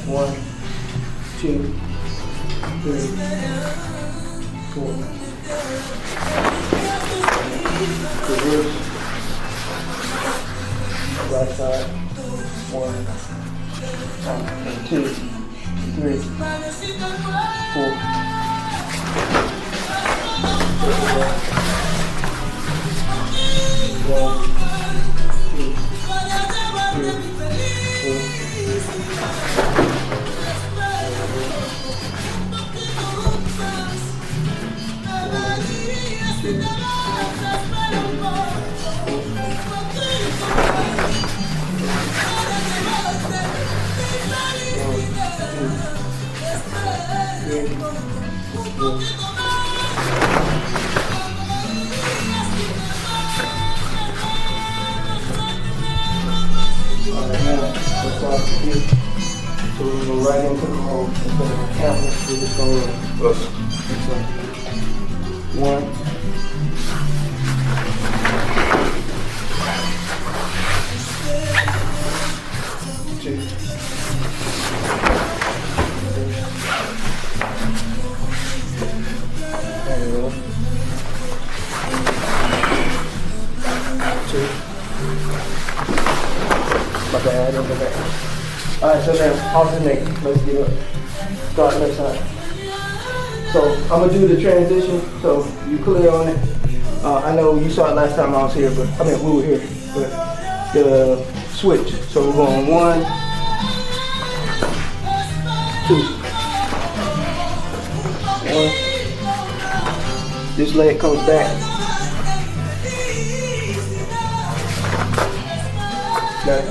1, 2, 3, 4. Reverse. Right side. 1, 2, 3, 4. So we're gonna go right into the hole instead of counting. We're just gonna roll. 1, 2, 2. My bad, over there. Alright, so now alternate. Let's get up. Start left side. So I'm gonna do the transition. So you clear on it. I know you saw it last time I was here, but we were here. But the switch. So we're going 1, 2. 1. This leg comes back. Got it.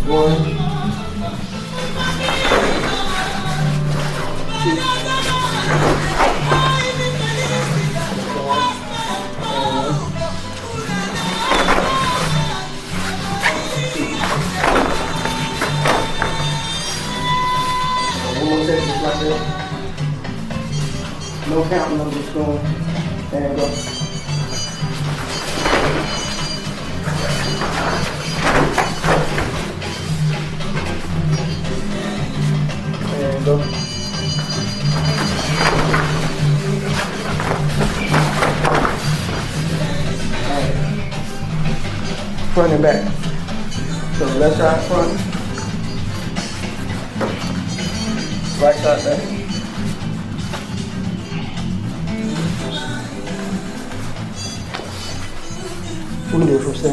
1, 2. One more set just like that. No counting, I'm just going and go. And go. Alright. Front and back. So left side front. Right side back. We can do it from standing.